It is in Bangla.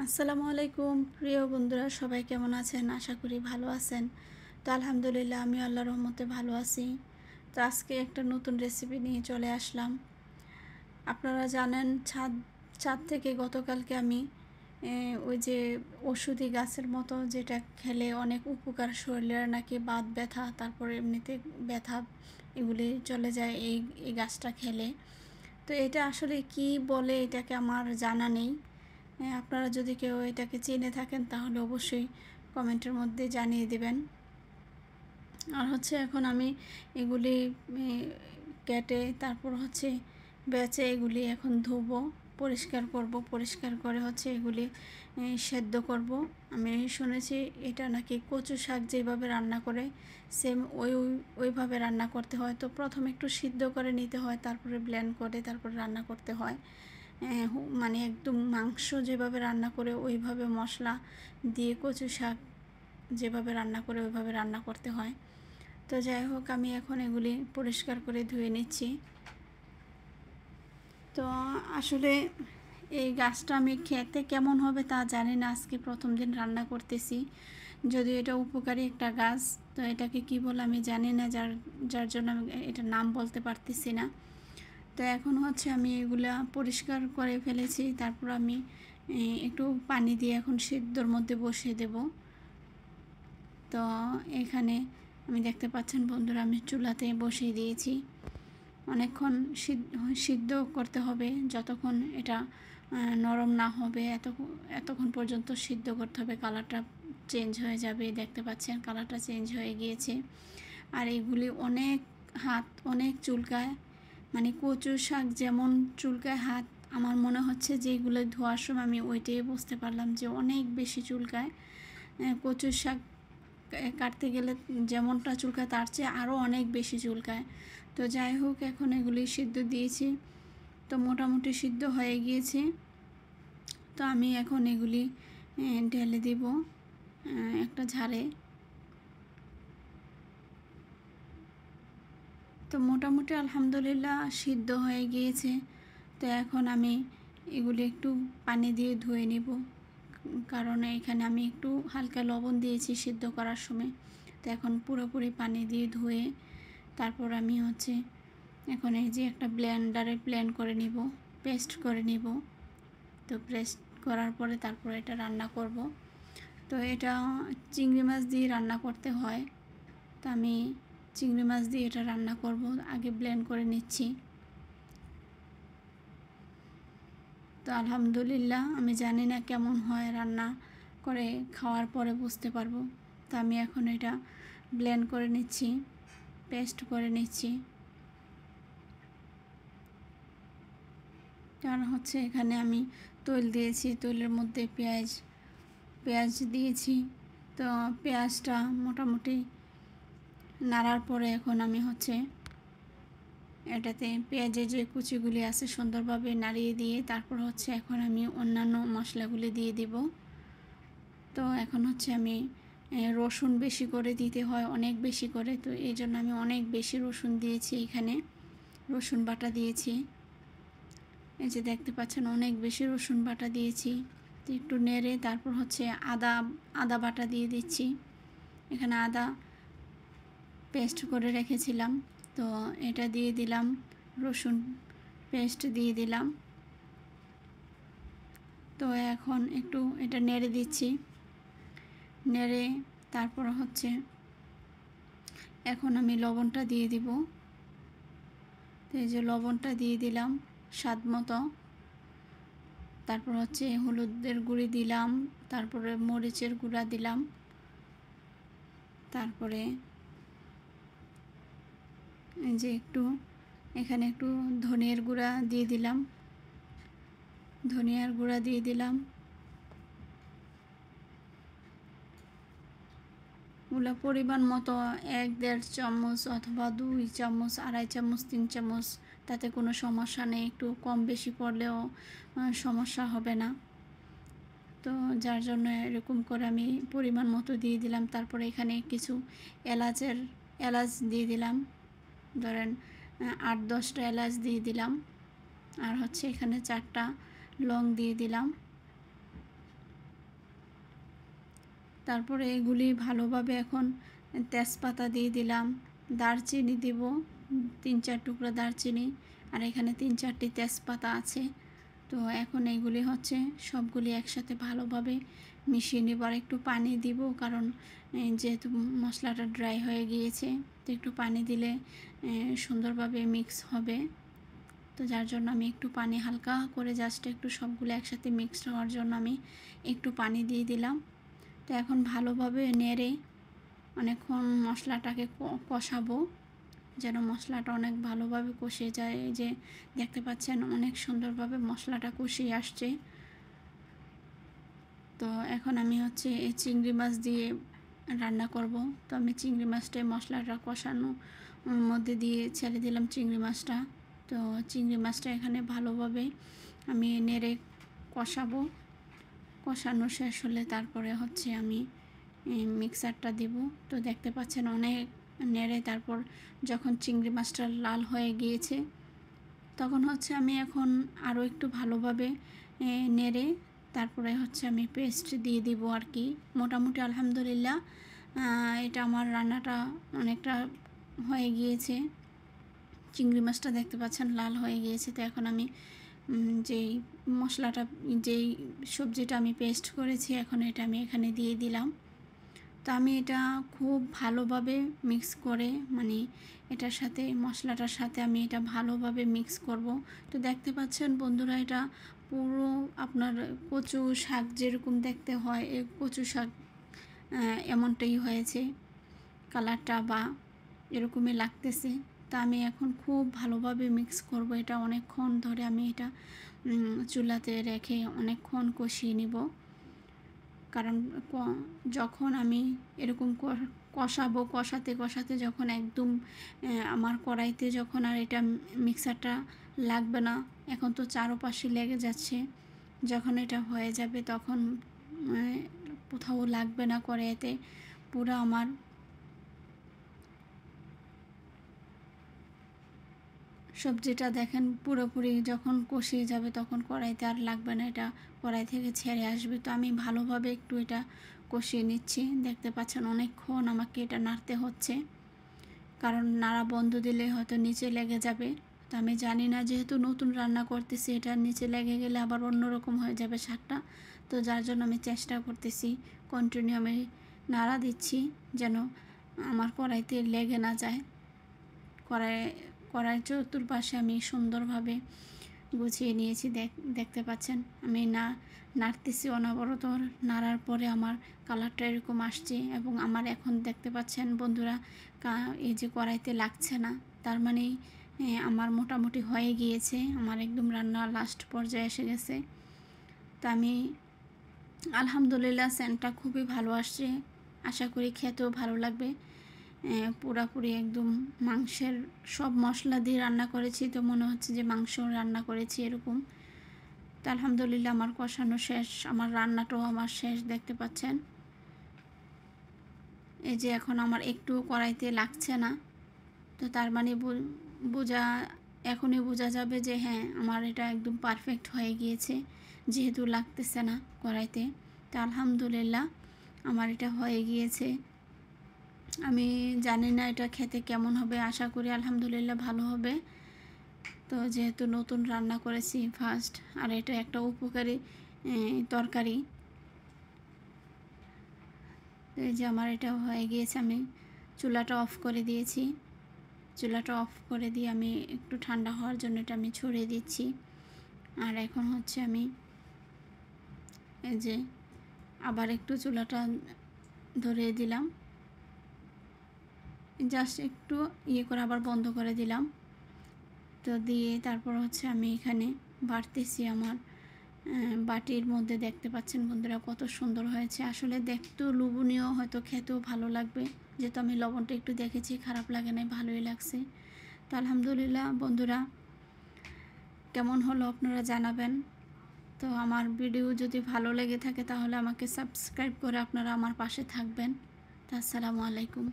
আসসালামু আলাইকুম প্রিয় বন্ধুরা, সবাই কেমন আছেন? আশা করি ভালো আছেন। তো আলহামদুলিল্লাহ আমি আল্লাহর রহমতে ভালো আছি। তো আজকে একটা নতুন রেসিপি নিয়ে চলে আসলাম। আপনারা জানেন ছাদ থেকে গতকালকে আমি ওই যে ওষুধি গাছের মতো যেটা খেলে অনেক উপকার, শরীরের নাকি বাত ব্যথা, তারপরে এমনিতে ব্যথা এগুলি চলে যায় এই গাছটা খেলে। তো এটা আসলে কি বলে এটাকে আমার জানা নেই। আপনারা যদি কেউ এটাকে চিনে থাকেন তাহলে অবশ্যই কমেন্টের মধ্যে জানিয়ে দেবেন। আর হচ্ছে এখন আমি এগুলি কেটে তারপর হচ্ছে বেচে এগুলি এখন ধুবো, পরিষ্কার করব, পরিষ্কার করে হচ্ছে এগুলি সেদ্ধ করব। আমি শুনেছি এটা নাকি কচু শাক যেভাবে রান্না করে সেম ওইভাবে রান্না করতে হয়। তো প্রথমে একটু সিদ্ধ করে নিতে হয়, তারপরে ব্লেন্ড করে তারপরে রান্না করতে হয়। মানে একদম মাংস যেভাবে রান্না করে ওইভাবে মশলা দিয়ে কচু শাক যেভাবে রান্না করে ওইভাবে রান্না করতে হয়। তো যাই হোক, আমি এখন এগুলি পরিষ্কার করে ধুয়ে নিচ্ছি। তো আসলে এই গাছটা আমি খেতে কেমন হবে তা জানি না, আজকে প্রথম দিন রান্না করতেছি। যদিও এটা উপকারী একটা গাছ, তো এটাকে কি বলে আমি জানি না, যার জন্য আমি এটার নাম বলতে পারতেছি না। তো এখন হচ্ছে আমি এগুলা পরিষ্কার করে ফেলেছি, তারপর আমি একটু পানি দিয়ে এখন সিদ্ধর মধ্যে বসিয়ে দেব। তো এখানে আমি দেখতে পাচ্ছেন বন্ধুরা, আমি চুলাতে বসিয়ে দিয়েছি। অনেকক্ষণ সিদ্ধ করতে হবে, যতক্ষণ এটা নরম না হবে এতক্ষণ পর্যন্ত সিদ্ধ করতে হবে। কালারটা চেঞ্জ হয়ে যাবে, দেখতে পাচ্ছেন কালারটা চেঞ্জ হয়ে গিয়েছে। আর এগুলি অনেক চুলকায়, মানে কচু শাক যেমন চুলকায় হাত, আমার মনে হচ্ছে যে এগুলো ধোয়ার সময় আমি ওইটাই বুঝতে পারলাম যে অনেক বেশি চুলকায়। কচু শাক কাটতে গেলে যেমনটা চুলকায় তার চেয়ে আরও অনেক বেশি চুলকায়। তো যাই হোক, এখন এগুলি সিদ্ধ দিয়েছি, তো মোটামুটি সিদ্ধ হয়ে গিয়েছে। তো আমি এখন এগুলি ঢেলে দিব একটা ঝাড়ে। তো মোটামুটি আলহামদুলিল্লাহ সিদ্ধ হয়ে গিয়েছে। তো এখন আমি এগুলি একটু পানি দিয়ে ধুয়ে নিব, কারণ এখানে আমি একটু হালকা লবণ দিয়েছি সিদ্ধ করার সময়। তো এখন পুরোপুরি পানি দিয়ে ধুয়ে তারপর আমি হচ্ছে এখন এই যে একটা ব্লেন্ডারে ব্লেন্ড করে নিব, পেস্ট করে নিব। তো পেস্ট করার পরে তারপর এটা রান্না করব। তো এটা চিংড়ি মাছ দিয়ে রান্না করতে হয়। তো আমি চিংড়ি মাছ দিয়ে এটা রান্না করব, আগে ব্লেন্ড করে নিচ্ছি। তো আলহামদুলিল্লাহ, আমি জানি না কেমন হয়, রান্না করে খাওয়ার পরে বুঝতে পারবো। তো আমি এখন এটা ব্লেন্ড করে নিচ্ছি, পেস্ট করে নিচ্ছি। কারণ হচ্ছে এখানে আমি তৈল দিয়েছি, তৈলের মধ্যে পেঁয়াজ দিয়েছি। তো পেঁয়াজটা মোটামুটি নাড়ার পরে এখন আমি হচ্ছে এটাতে পেঁয়াজের যে কুচিগুলি আছে সুন্দরভাবে নাড়িয়ে দিয়ে তারপর হচ্ছে এখন আমি অন্যান্য মশলাগুলি দিয়ে দিব। তো এখন হচ্ছে আমি রসুন বেশি করে দিতে হয়, অনেক বেশি করে, তো এই জন্য আমি অনেক বেশি রসুন দিয়েছি, এখানে রসুন বাটা দিয়েছি। এই যে দেখতে পাচ্ছেন অনেক বেশি রসুন বাটা দিয়েছি। তো একটু নেড়ে তারপর হচ্ছে আদা বাটা দিয়ে দিচ্ছি। এখানে আদা পেস্ট করে রেখেছিলাম, তো এটা দিয়ে দিলাম, রসুন পেস্ট দিয়ে দিলাম। তো এখন একটু এটা নেড়ে দিচ্ছি, নেড়ে তারপর হচ্ছে এখন আমি লবণটা দিয়ে দিব। তো এই যে লবণটা দিয়ে দিলাম স্বাদ মতো। তারপর হচ্ছে হলুদের গুঁড়ি দিলাম, তারপরে মরিচের গুঁড়া দিলাম, তারপরে এই যে এখানে একটু ধনিয়ার গুঁড়া দিয়ে দিলাম, ওগুলো পরিমাণ মতো 1-1.5 চামচ অথবা 2 চামচ, 2.5 চামচ, 3 চামচ, তাতে কোনো সমস্যা নেই। একটু কম বেশি পড়লেও সমস্যা হবে না। তো যার জন্য এরকম করে আমি পরিমাণ মতো দিয়ে দিলাম। তারপরে এখানে কিছু এলাচ দিয়ে দিলাম, ধরেন 8-10টা এলাচ দিয়ে দিলাম। আর হচ্ছে এখানে 4টা লং দিয়ে দিলাম। তারপরে এগুলি ভালোভাবে এখন তেজপাতা দিয়ে দিলাম, দারচিনি দিব 3-4 টুকরা দারচিনি, আর এখানে 3-4টি তেজপাতা আছে। তো এখন এইগুলি হচ্ছে সবগুলি একসাথে ভালোভাবে মিশিয়ে নেব। আর একটু পানি দিব, কারণ যেহেতু মশলাটা ড্রাই হয়ে গিয়েছে, তো একটু পানি দিলে সুন্দরভাবে মিক্স হবে। তো যার জন্য আমি একটু পানি হালকা করে জাস্ট একটু সবগুলো একসাথে মিক্সড হওয়ার জন্য আমি একটু পানি দিয়ে দিলাম। তো এখন ভালোভাবে নেড়ে অনেকক্ষণ মশলাটাকে কষাবো, যেন মশলাটা অনেক ভালোভাবে কষে যায়। এই যে দেখতে পাচ্ছেন অনেক সুন্দরভাবে মশলাটা কষিয়ে আসছে। তো এখন আমি হচ্ছে এই চিংড়ি মাছ দিয়ে রান্না করব। তো আমি চিংড়ি মাছটাই মশলাটা কষানো মধ্যে দিয়ে ছেড়ে দিলাম চিংড়ি মাছটা। তো চিংড়ি মাছটা এখানে ভালোভাবে আমি নেড়ে কষাবো। কষানো শেষ হলে তারপরে হচ্ছে আমি মিক্সারটা দিব। তো দেখতে পাচ্ছেন অনেক নেড়ে তারপর যখন চিংড়ি মাছটা লাল হয়ে গিয়েছে, তখন হচ্ছে আমি এখন আরও একটু ভালোভাবে নেড়ে তারপরে হচ্ছে আমি পেস্ট দিয়ে দিব আর কি। মোটামুটি আলহামদুলিল্লাহ এটা আমার রান্নাটা অনেকটা হয়ে গিয়েছে। চিংড়ি মাছটা দেখতে পাচ্ছেন লাল হয়ে গিয়েছে। তো এখন আমি যেই মশলাটা, যেই সবজিটা আমি পেস্ট করেছি, এখন এটা আমি এখানে দিয়ে দিলাম। তো আমি এটা খুব ভালোভাবে মিক্স করে, মানে এটার সাথে মশলাটার সাথে আমি এটা ভালোভাবে মিক্স করব। তো দেখতে পাচ্ছেন বন্ধুরা, এটা পুরো আপনার কচু শাক যেরকম দেখতে হয়, এই কচু শাক এমনটাই হয়েছে কালারটা, বা এরকমই লাগতেছে। তা আমি এখন খুব ভালোভাবে মিক্স করব। এটা অনেকক্ষণ ধরে আমি এটা চুলাতে রেখে অনেকক্ষণ কষিয়ে নিব, কারণ যখন আমি এরকম কষাবো, কষাতে কষাতে যখন একদম আমার কড়াইতে যখন আর এটা মিক্সারটা লাগবে না, এখন তো চারপাশে লেগে যাচ্ছে, যখন এটা হয়ে যাবে তখন কোথাও লাগবে না কড়াইতে। পুরো আমার সবজিটা দেখেন পুরোপুরি যখন কষিয়ে যাবে তখন কড়াইতে আর লাগবে না, এটা কড়াই থেকে ছেড়ে আসবে। তো আমি ভালোভাবে একটু এটা কষিয়ে নিচ্ছি। দেখতে পাচ্ছেন অনেকক্ষণ আমাকে এটা নাড়তে হচ্ছে, কারণ নাড়া বন্ধ দিলে হয়তো নিচে লেগে যাবে। তো আমি জানি না, যেহেতু নতুন রান্না করতেছি, এটা নিচে লেগে গেলে আবার অন্যরকম হয়ে যাবে স্বাদটা। তো যার জন্য আমি চেষ্টা করতেছি, কন্টিনিউ আমি নাড়া দিচ্ছি যেন আমার কড়াইতে লেগে না যায়। কড়াইয়ের চতুর্পাশে আমি সুন্দরভাবে গুছিয়ে নিয়েছি। দেখতে পাচ্ছেন আমি নাড়তেছি অনবরত। নাড়ার পরে আমার কালারটা এরকম আসছে, এবং আমার এখন দেখতে পাচ্ছেন বন্ধুরা, এই যে কড়াইতে লাগছে না, তার মানে আমার মোটামুটি হয়ে গিয়েছে, আমার একদম রান্না লাস্ট পর্যায়ে এসে গেছে। তা আমি আলহামদুলিল্লাহ সেন্টটা খুবই ভালো আসছে, আশা করি খেতেও ভালো লাগবে। পুরাপুরি একদম মাংসের সব মশলা দিয়ে রান্না করেছি, তো মনে হচ্ছে যে মাংস রান্না করেছি এরকম। তো আলহামদুলিল্লাহ আমার কষানো শেষ, আমার রান্নাটাও আমার শেষ। দেখতে পাচ্ছেন এই যে এখন আমার একটু কড়াইতে লাগছে না, তো তার মানে এখনই বোঝা যাবে যে হ্যাঁ আমার এটা একদম পারফেক্ট হয়ে গিয়েছে, যেহেতু লাগতেছে না কড়াইতে। তো আলহামদুলিল্লাহ আমার এটা হয়ে গিয়েছে। আমি জানি না এটা খেতে কেমন হবে, আশা করি আলহামদুলিল্লাহ ভালো হবে। তো যেহেতু নতুন রান্না করেছি ফার্স্ট, আর এটা একটা উপকারী তরকারি। তো এই যে আমার এটা হয়ে গিয়েছে, আমি চুলাটা অফ করে দিয়েছি। চুলাটা অফ করে দিয়ে আমি একটু ঠান্ডা হওয়ার জন্য এটা আমি ছড়িয়ে দিচ্ছি। আর এখন হচ্ছে আমি এই যে আবার একটু চুলাটা ধরিয়ে দিলাম, জাস্ট একটু করে আবার বন্ধ করে দিলাম। তো দিয়ে তারপর হচ্ছে আমি এখানে বাড়তেছি আমার বাটির মধ্যে। দেখতে পাচ্ছেন বন্ধুরা কত সুন্দর হয়েছে, আসলে দেখতেও লোভনীয়, হয়তো খেতেও ভালো লাগবে, যেহেতু আমি লবণটা একটু দেখেছি, খারাপ লাগে না, ভালোই লাগছে। তো আলহামদুলিল্লাহ বন্ধুরা, কেমন হলো আপনারা জানাবেন। তো আমার ভিডিও যদি ভালো লেগে থাকে তাহলে আমাকে সাবস্ক্রাইব করে আপনারা আমার পাশে থাকবেন। তো আসসালামু আলাইকুম।